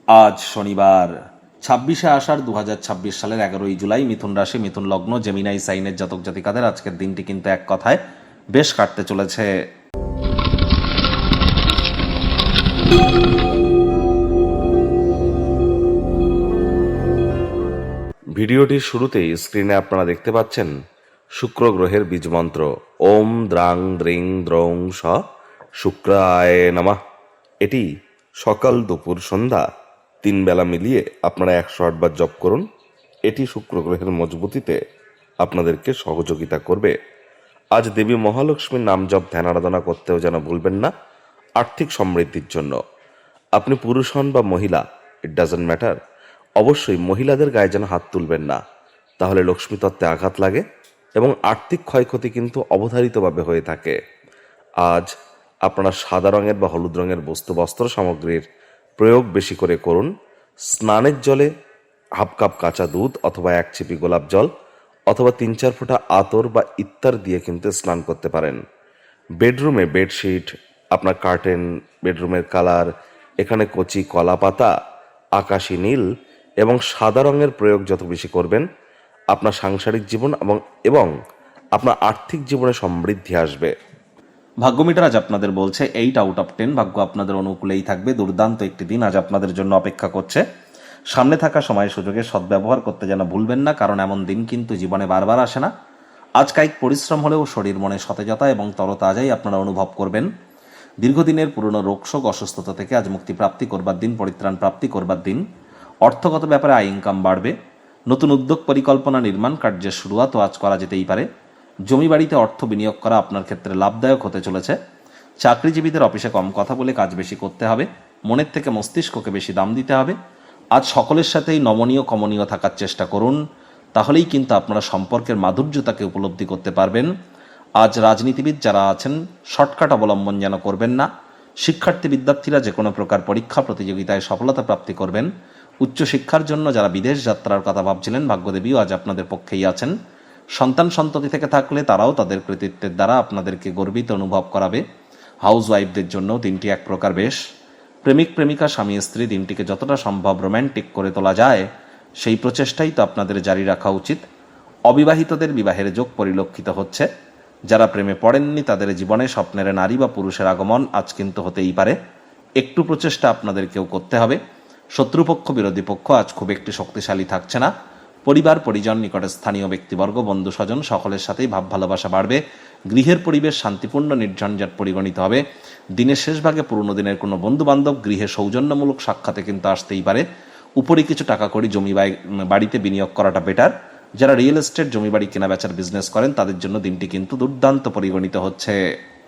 আজ শনিবার 26শে আষাঢ় 2026 সালের 11ই জুলাই। মিথুন রাশি, মিথুন লগ্ন, জেমিনাই সাইনের জাতক জাতিকাদের আজকের দিনটি কিন্তু এক কথায় বেশ কাটতে চলেছে। ভিডিওটির শুরুতেই স্ক্রিনে আপনারা দেখতে পাচ্ছেন শুক্র গ্রহের বীজ মন্ত্র ওম দ্রাং দ্রিং দ্রৌং স শুক্রায় নমঃ। এটি সকাল দুপুর সন্ধ্যা 3 বেলা মিলিয়ে আপনারা 108 বার জপ করুন। এটি শুক্র গ্রহের মজবুতিতে আপনাদেরকে সহযোগিতা করবে। আজ দেবী মহালক্ষ্মীর নাম জপ ধ্যান আরাধনা করতেও যেন ভুলবেন না। আর্থিক সমৃদ্ধির জন্য আপনি পুরুষ হন বা মহিলা, ইট ডাজন্ট ম্যাটার, অবশ্যই মহিলাদের গায়ে যেন হাত তুলবেন না, তাহলে লক্ষ্মী তত্ত্বে আঘাত লাগে এবং আর্থিক ক্ষয়ক্ষতি কিন্তু অবধারিতভাবে হয়ে থাকে। আজ আপনারা সাদা রঙের বা হলুদ রঙের বস্ত্র সামগ্রীর প্রয়োগ বেশি করে করুন। স্নানের জলে হাফ কাপ কাঁচা দুধ অথবা 1 চিপি গোলাপ জল অথবা 3-4 ফোঁটা আতর বা ইত্তার দিয়ে কিন্তু স্নান করতে পারেন। বেডরুমে বেডশিট, আপনার কার্টেন, বেডরুমের কালার, এখানে কচি কলা পাতা, আকাশি নীল এবং সাদা রঙের প্রয়োগ যত বেশি করবেন, আপনার সাংসারিক জীবন এবং আপনার আর্থিক জীবনে সমৃদ্ধি আসবে। ভাগ্যমিটার আজ আপনাদের বলছে 8 আউট অফ 10, ভাগ্য আপনাদের অনুকূলেই থাকবে। দুর্দান্ত একটি দিন আজ আপনাদের জন্য অপেক্ষা করছে। সামনে থাকা সময় সুযোগের সদ্ব্যবহার করতে যেন ভুলবেন না, কারণ এমন দিন কিন্তু জীবনে বারবার আসে না। আজ কায়িক পরিশ্রম হলেও শরীর মনে সতেজতা এবং তরতাজাই আপনারা অনুভব করবেন। দীর্ঘদিনের পুরনো রোগশোক অসুস্থতা থেকে আজ মুক্তি প্রাপ্তি করবার দিন, পরিত্রাণ প্রাপ্তি করবার দিন। অর্থগত ব্যাপারে আয় ইনকাম বাড়বে। নতুন উদ্যোগ পরিকল্পনা নির্মাণ কার্যের শুরুয়াতও আজ করা যেতেই পারে। জমি বাড়িতে অর্থ বিনিয়োগ করা আপনার ক্ষেত্রে লাভদায়ক হতে চলেছে। চাকরিজীবীদের অফিসে কম কথা বলে কাজ বেশি করতে হবে। মনের থেকে মস্তিষ্ককে বেশি দাম দিতে হবে। আজ সকলের সাথেই নমনীয় কমনীয় থাকার চেষ্টা করুন, তাহলেই কিন্তু আপনারা সম্পর্কের মাধুর্যতাকে উপলব্ধি করতে পারবেন। আজ রাজনীতিবিদ যারা আছেন শর্টকাট অবলম্বন যেন করবেন না। শিক্ষার্থী বিদ্যার্থীরা যে কোনো প্রকার পরীক্ষা প্রতিযোগিতায় সফলতা প্রাপ্তি করবেন। উচ্চশিক্ষার জন্য যারা বিদেশ যাত্রার কথা ভাবছিলেন, ভাগ্যদেবীও আজ আপনাদের পক্ষেই আছেন। সন্তান সন্ততি থেকে থাকলে তারাও তাদের কৃতিত্বের দ্বারা আপনাদেরকে গর্বিত অনুভব করাবে। হাউস ওয়াইফদের জন্য দিনটি এক প্রকার বেশ। প্রেমিক প্রেমিকা স্বামী স্ত্রী দিনটিকে যতটা সম্ভব রোম্যান্টিক করে তোলা যায় সেই প্রচেষ্টাই তো আপনাদের জারি রাখা উচিত। অবিবাহিতদের বিবাহের যোগ পরিলক্ষিত হচ্ছে। যারা প্রেমে পড়েননি তাদের জীবনে স্বপ্নের নারী বা পুরুষের আগমন আজ কিন্তু হতেই পারে। একটু প্রচেষ্টা আপনাদেরকেও করতে হবে। শত্রুপক্ষ বিরোধী পক্ষ আজ খুব একটি শক্তিশালী থাকছে না। পরিবার পরিজন, নিকটের স্থানীয় ব্যক্তিবর্গ, বন্ধু স্বজন সকলের সাথেই ভাব ভালোবাসা বাড়বে। গৃহের পরিবেশ শান্তিপূর্ণ নির্ঝঞ্ঝাট পরিগণিত হবে। দিনের শেষ ভাগে পুরনো দিনের কোনো বন্ধু বান্ধব গৃহে সৌজন্যমূলক সাক্ষাতে কিন্তু আসতেই পারে। উপরে কিছু টাকা কড়ি জমি বাড়িতে বিনিয়োগ করাটা বেটার। যারা রিয়েল এস্টেট, জমি বাড়ি কেনা বেচার বিজনেস করেন তাদের জন্য দিনটি কিন্তু দুর্দান্ত পরিগণিত হচ্ছে।